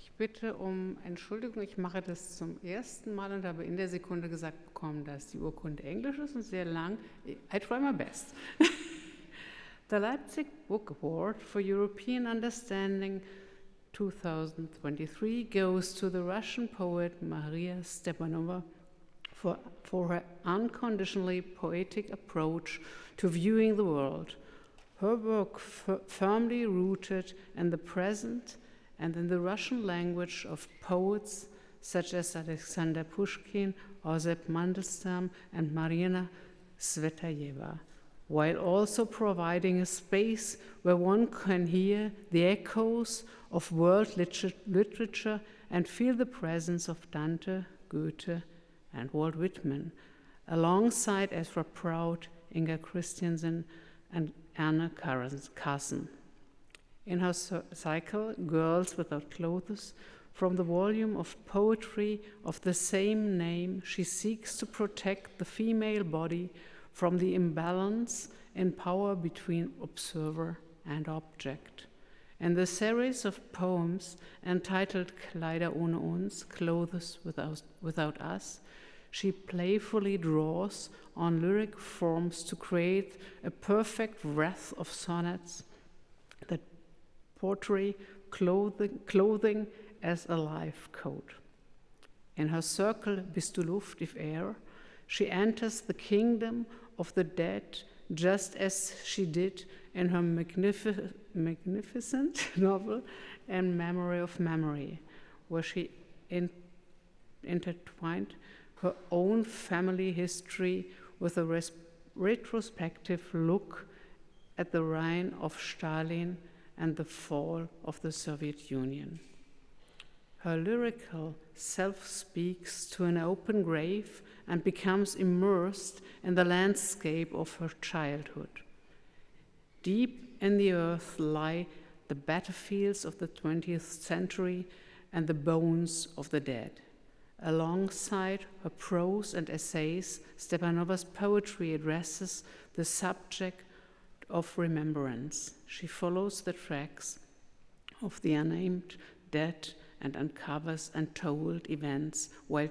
Ich bitte um Entschuldigung, ich mache das zum ersten Mal und habe in der Sekunde gesagt bekommen, dass die Urkunde Englisch ist und sehr lang. I try my best. The Leipzig Book Award for European Understanding 2023 goes to the Russian poet Maria Stepanova for her unconditionally poetic approach to viewing the world. Her work firmly rooted in the present and in the Russian language of poets such as Alexander Pushkin, Osip Mandelstam, and Marina Tsvetaeva, while also providing a space where one can hear the echoes of world literature and feel the presence of Dante, Goethe, and Walt Whitman, alongside Ezra Prout, Inga Christiansen, and Anna Carson. In her cycle, Girls Without Clothes, from the volume of poetry of the same name, she seeks to protect the female body from the imbalance in power between observer and object. In the series of poems entitled Kleider ohne uns, Clothes without us, she playfully draws on lyric forms to create a perfect wreath of sonnets that portray clothing as a life code. In her circle Bist du Luft, if air, she enters the kingdom of the dead just as she did in her magnificent novel In Memory of Memory, where she intertwined her own family history with a retrospective look at the reign of Stalin and the fall of the Soviet Union. Her lyrical self speaks to an open grave and becomes immersed in the landscape of her childhood. Deep in the earth lie the battlefields of the 20th century and the bones of the dead. Alongside her prose and essays, Stepanova's poetry addresses the subject of remembrance. She follows the tracks of the unnamed dead and uncovers untold events while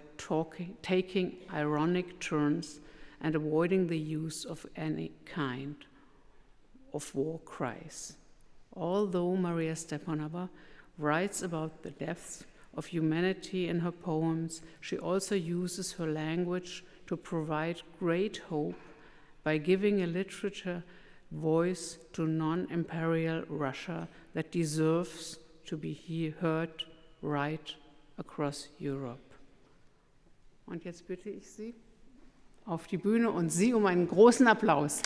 taking ironic turns and avoiding the use of any kind of war cries. Although Maria Stepanova writes about the depths of humanity in her poems, she also uses her language to provide great hope by giving a literature voice to non-imperial Russia that deserves to be heard right across Europe. Und jetzt bitte ich Sie auf die Bühne und Sie um einen großen Applaus.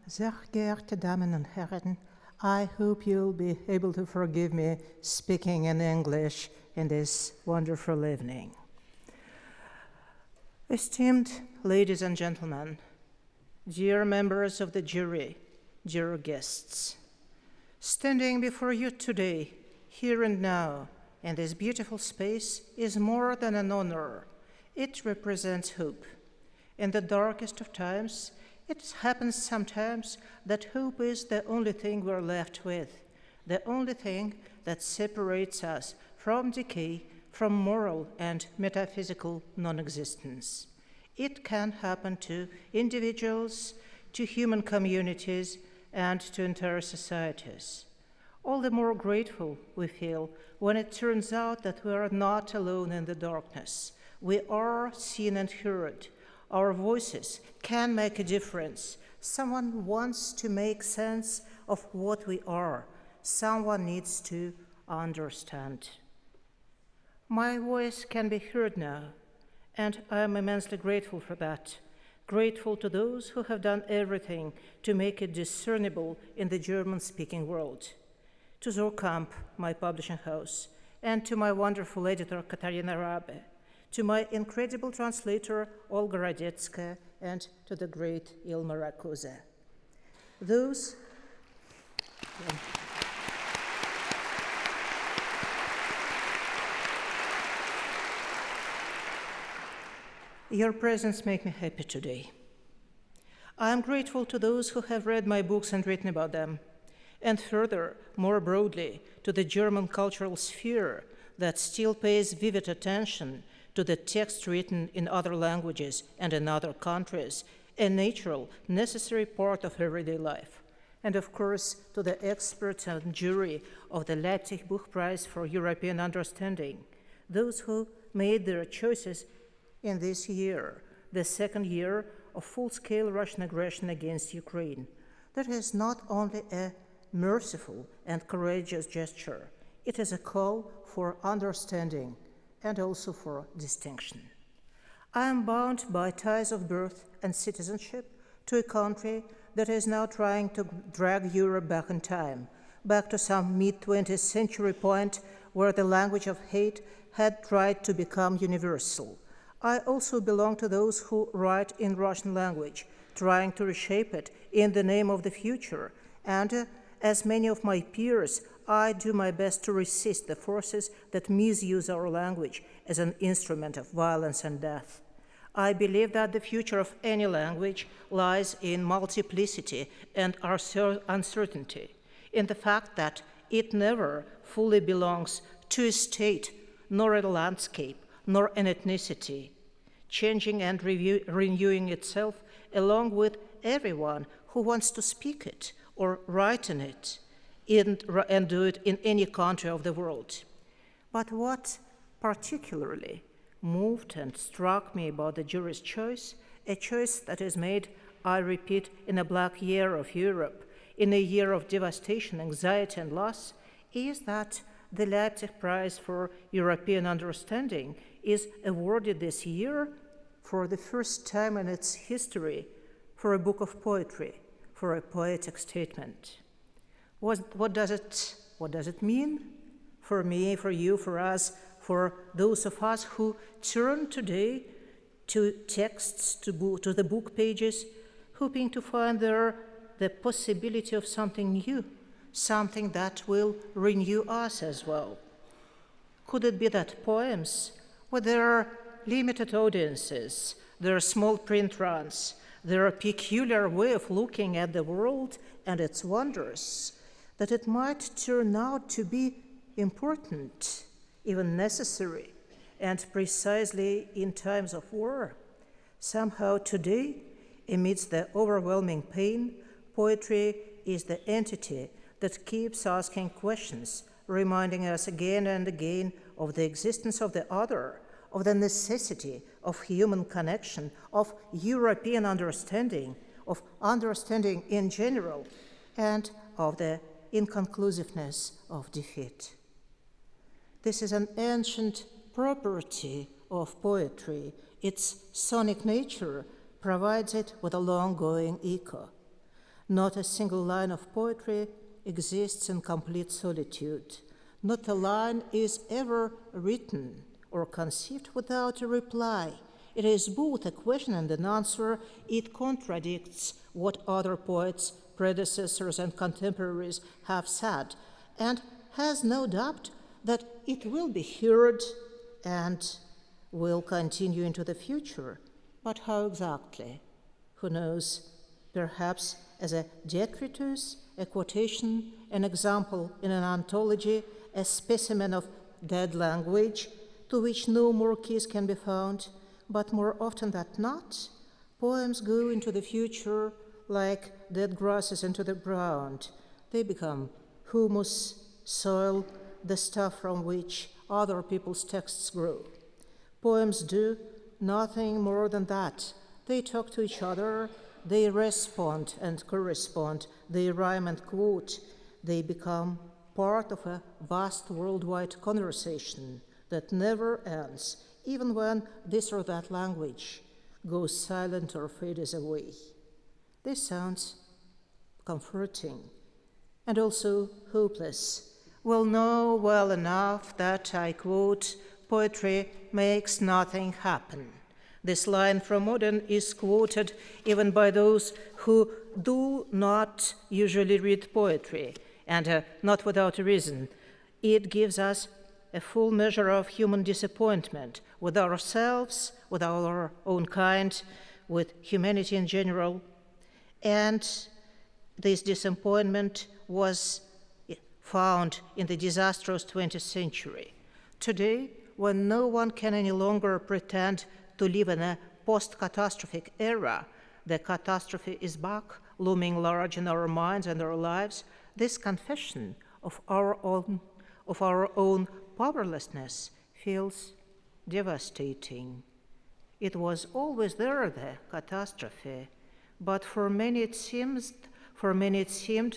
Sehr geehrte Damen und Herren, I hope you'll be able to forgive me speaking in English in this wonderful evening. Esteemed ladies and gentlemen, dear members of the jury, dear guests, standing before you today, here and now, in this beautiful space is more than an honor. It represents hope. In the darkest of times, it happens sometimes that hope is the only thing we're left with, the only thing that separates us from decay, from moral and metaphysical non-existence. It can happen to individuals, to human communities, and to entire societies. All the more grateful we feel when it turns out that we are not alone in the darkness. We are seen and heard. Our voices can make a difference. Someone wants to make sense of what we are. Someone needs to understand. My voice can be heard now, and I am immensely grateful for that. Grateful to those who have done everything to make it discernible in the German-speaking world. To Surkamp, my publishing house, and to my wonderful editor, Katarina Rabe, to my incredible translator, Olga Radetska, and to the great Ilma Rakuza. Those... Your presence makes me happy today. I am grateful to those who have read my books and written about them, and further, more broadly, to the German cultural sphere that still pays vivid attention to the text written in other languages and in other countries, a natural, necessary part of everyday life. And of course, to the experts and jury of the Leipziger Buchpreis for European Understanding, those who made their choices in this year, the second year of full-scale Russian aggression against Ukraine. That is not only a merciful and courageous gesture, it is a call for understanding and also for distinction. I am bound by ties of birth and citizenship to a country that is now trying to drag Europe back in time, back to some mid-20th century point where the language of hate had tried to become universal. I also belong to those who write in Russian language, trying to reshape it in the name of the future. And as many of my peers, I do my best to resist the forces that misuse our language as an instrument of violence and death. I believe that the future of any language lies in multiplicity and uncertainty, in the fact that it never fully belongs to a state, nor a landscape, nor an ethnicity, changing and renewing itself along with everyone who wants to speak it or write in it and do it in any country of the world. But what particularly moved and struck me about the jury's choice, a choice that is made, I repeat, in a black year of Europe, in a year of devastation, anxiety, and loss, is that the Leipzig Prize for European Understanding is awarded this year for the first time in its history for a book of poetry, for a poetic statement. What does it mean for me, for you, for us, for those of us who turn today to texts, to the book pages, hoping to find there the possibility of something new, something that will renew us as well? Could it be that poems, with their limited audiences, their small print runs, their peculiar way of looking at the world and its wonders, that it might turn out to be important, even necessary, and precisely in times of war? Somehow today, amidst the overwhelming pain, poetry is the entity that keeps asking questions, reminding us again and again of the existence of the other, of the necessity of human connection, of European understanding, of understanding in general, and of the inconclusiveness of defeat. This is an ancient property of poetry. Its sonic nature provides it with a long-going echo. Not a single line of poetry exists in complete solitude. Not a line is ever written or conceived without a reply. It is both a question and an answer. It contradicts what other poets, predecessors, and contemporaries have said, and has no doubt that it will be heard and will continue into the future. But how exactly? Who knows? Perhaps as a detritus, a quotation, an example in an anthology, a specimen of dead language to which no more keys can be found, but more often than not, poems go into the future like dead grasses into the ground. They become humus, soil, the stuff from which other people's texts grow. Poems do nothing more than that. They talk to each other, they respond and correspond, they rhyme and quote. They become part of a vast worldwide conversation that never ends, even when this or that language goes silent or fades away. This sounds comforting and also hopeless. We'll know well enough that, I quote, poetry makes nothing happen. This line from Modern is quoted even by those who do not usually read poetry, and not without a reason. It gives us a full measure of human disappointment with ourselves, with our own kind, with humanity in general. And this disappointment was found in the disastrous 20th century. Today, when no one can any longer pretend to live in a post-catastrophic era, the catastrophe is back, looming large in our minds and our lives. This confession of our own powerlessness feels devastating. It was always there, the catastrophe, but for many it seemed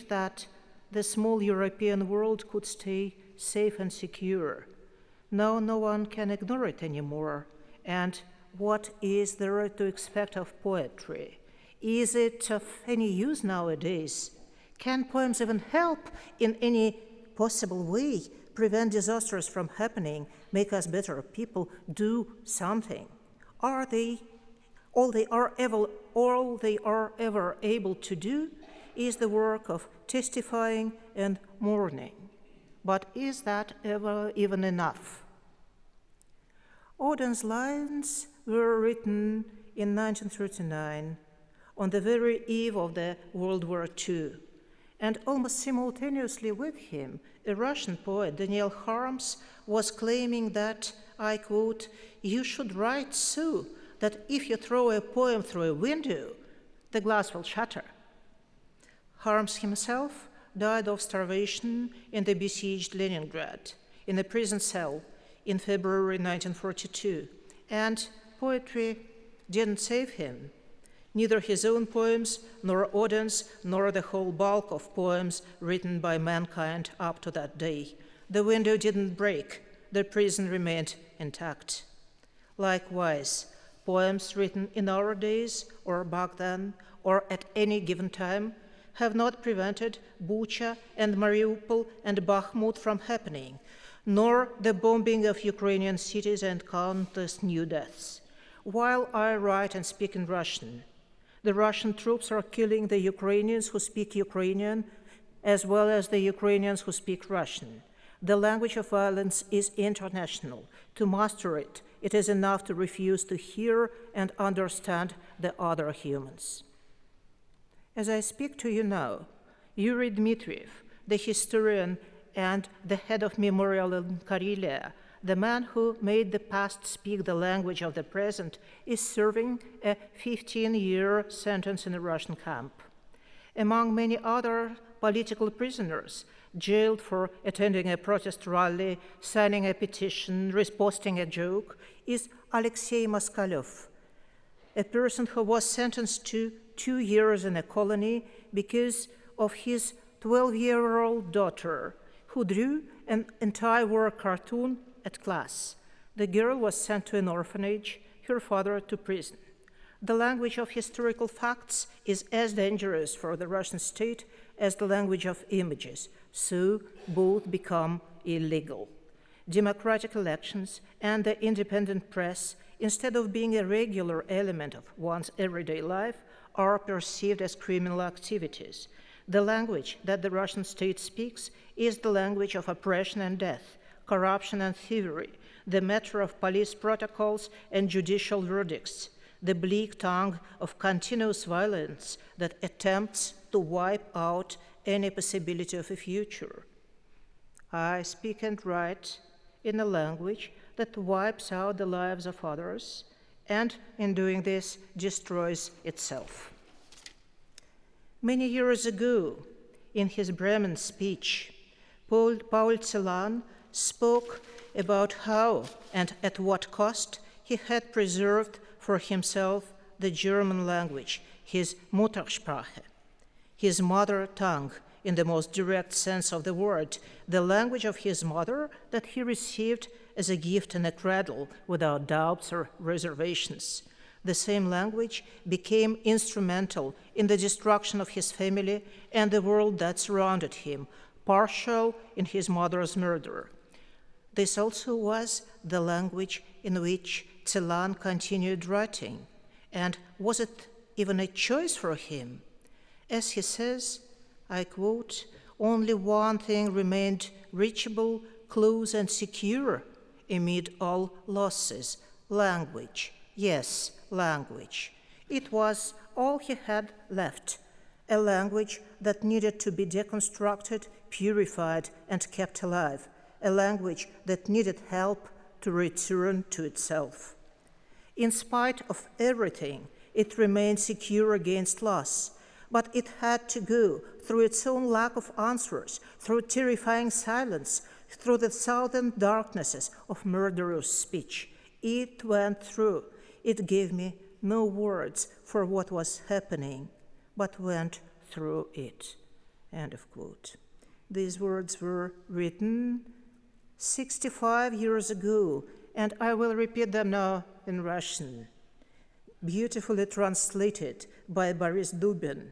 that the small European world could stay safe and secure. Now no one can ignore it anymore. And what is there to expect of poetry? Is it of any use nowadays? Can poems even help in any possible way, prevent disasters from happening, make us better people, do something? Are they all they are ever able to do is the work of testifying and mourning. But is that ever even enough? Auden's lines were written in 1939, on the very eve of the World War II. And almost simultaneously with him, a Russian poet, Daniel Harms, was claiming that, I quote, "You should write so that if you throw a poem through a window, the glass will shatter." Harms himself died of starvation in the besieged Leningrad, in a prison cell in February 1942, and poetry didn't save him. Neither his own poems, nor Auden's, nor the whole bulk of poems written by mankind up to that day. The window didn't break, the prison remained intact. Likewise, poems written in our days, or back then, or at any given time, have not prevented Bucha and Mariupol and Bakhmut from happening, nor the bombing of Ukrainian cities and countless new deaths. While I write and speak in Russian, the Russian troops are killing the Ukrainians who speak Ukrainian, as well as the Ukrainians who speak Russian. The language of violence is international. To master it, it is enough to refuse to hear and understand the other humans. As I speak to you now, Yuri Dmitriev, the historian and the head of Memorial in Karelia, the man who made the past speak the language of the present, is serving a 15-year sentence in a Russian camp. Among many other political prisoners, jailed for attending a protest rally, signing a petition, reposting a joke, is Alexei Moskalyov, a person who was sentenced to 2 years in a colony because of his 12-year-old daughter, who drew an anti-war cartoon at class. The girl was sent to an orphanage, her father to prison. The language of historical facts is as dangerous for the Russian state as the language of images, so both become illegal. Democratic elections and the independent press, instead of being a regular element of one's everyday life, are perceived as criminal activities. The language that the Russian state speaks is the language of oppression and death, corruption and thievery, the matter of police protocols and judicial verdicts, the bleak tongue of continuous violence that attempts to wipe out any possibility of a future. I speak and write in a language that wipes out the lives of others, and in doing this, destroys itself. Many years ago, in his Bremen speech, Paul Celan spoke about how and at what cost he had preserved for himself the German language, his Muttersprache, his mother tongue in the most direct sense of the word, the language of his mother that he received as a gift in a cradle without doubts or reservations. The same language became instrumental in the destruction of his family and the world that surrounded him, partial in his mother's murder. This also was the language in which Celan continued writing. And was it even a choice for him? As he says, I quote, "Only one thing remained reachable, close, and secure amid all losses: language. Yes, language. It was all he had left, a language that needed to be deconstructed, purified, and kept alive, a language that needed help to return to itself. In spite of everything, it remained secure against loss, but it had to go through its own lack of answers, through terrifying silence, through the southern darknesses of murderous speech. It went through. It gave me no words for what was happening, but went through it." End of quote. These words were written 65 years ago, and I will repeat them now in Russian, beautifully translated by Boris Dubin.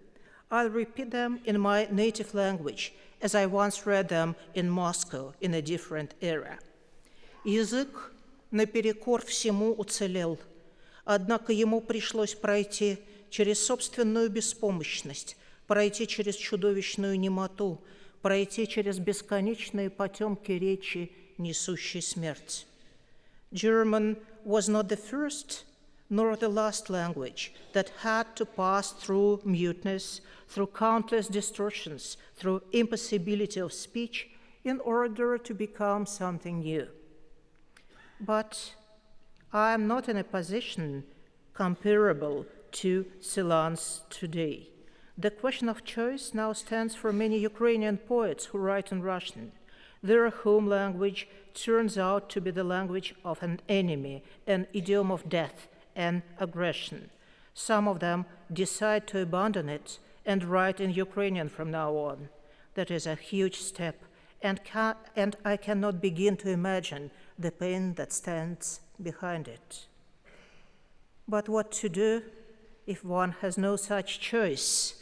I'll repeat them in my native language, as I once read them in Moscow in a different era. Язык наперекор всему уцелел, однако ему пришлось пройти через собственную беспомощность, пройти через чудовищную немоту, пройти через бесконечные потемки речи, несущей смерть. German was not the first nor the last language that had to pass through muteness, through countless distortions, through impossibility of speech in order to become something new. But I am not in a position comparable to Celan's today. The question of choice now stands for many Ukrainian poets who write in Russian. Their home language turns out to be the language of an enemy, an idiom of death and aggression. Some of them decide to abandon it and write in Ukrainian from now on. That is a huge step, and I cannot begin to imagine the pain that stands behind it. But what to do if one has no such choice?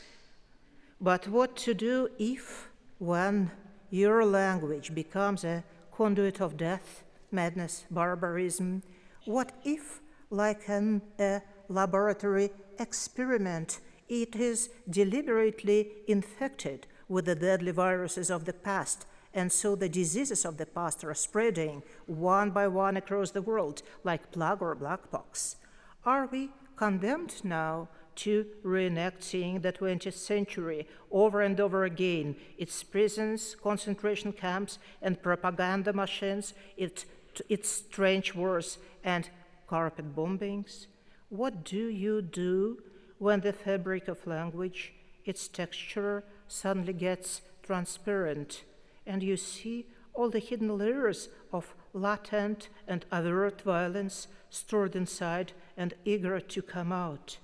But what to do if, when your language becomes a conduit of death, madness, barbarism? What if, like a laboratory experiment, it is deliberately infected with the deadly viruses of the past, and so the diseases of the past are spreading one by one across the world, like plague or blackpox? Are we condemned now to reenacting the 20th century over and over again, its prisons, concentration camps, and propaganda machines, its trench wars and carpet bombings? What do you do when the fabric of language, its texture, suddenly gets transparent, and you see all the hidden layers of latent and overt violence stored inside and eager to come out?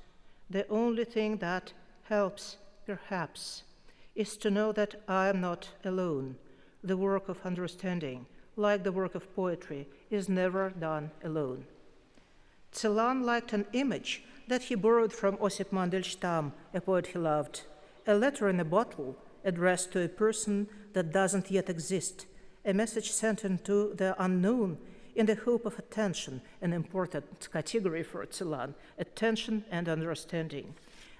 The only thing that helps, perhaps, is to know that I am not alone. The work of understanding, like the work of poetry, is never done alone. Celan liked an image that he borrowed from Osip Mandelstam, a poet he loved, a letter in a bottle addressed to a person that doesn't yet exist, a message sent into the unknown in the hope of attention, an important category for Celan, attention and understanding.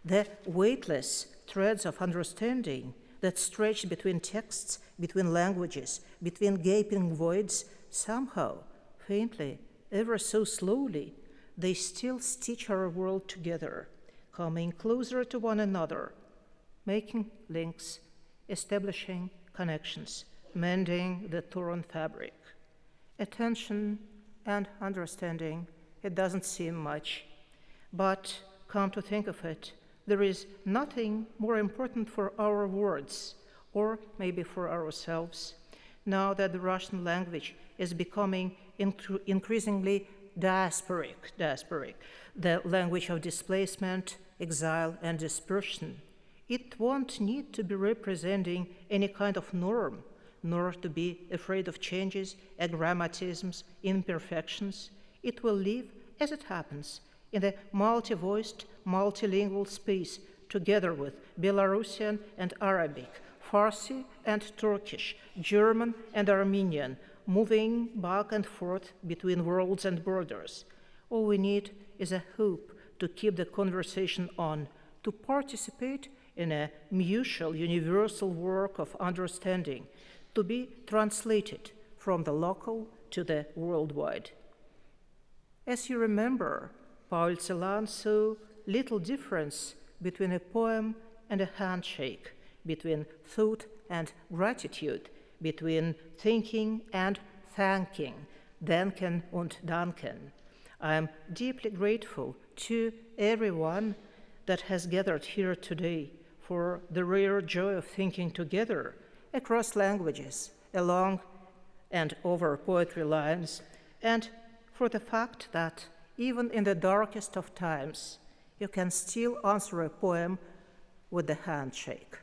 The weightless threads of understanding that stretch between texts, between languages, between gaping voids, somehow, faintly, ever so slowly, they still stitch our world together, coming closer to one another, making links, establishing connections, mending the torn fabric. Attention and understanding, it doesn't seem much, but come to think of it, there is nothing more important for our words, or maybe for ourselves, now that the Russian language is becoming increasingly diasporic, the language of displacement, exile, and dispersion. It won't need to be representing any kind of norm, nor to be afraid of changes, agrammatisms, imperfections. It will live, as it happens, in the multi-voiced, multilingual space, together with Belarusian and Arabic, Farsi and Turkish, German and Armenian, moving back and forth between worlds and borders. All we need is a hope to keep the conversation on, to participate in a mutual, universal work of understanding, to be translated from the local to the worldwide. As you remember, Paul Celan saw little difference between a poem and a handshake, between thought and gratitude, between thinking and thanking, denken und danken. I am deeply grateful to everyone that has gathered here today for the rare joy of thinking together across languages, along and over poetry lines, and for the fact that even in the darkest of times, you can still answer a poem with a handshake.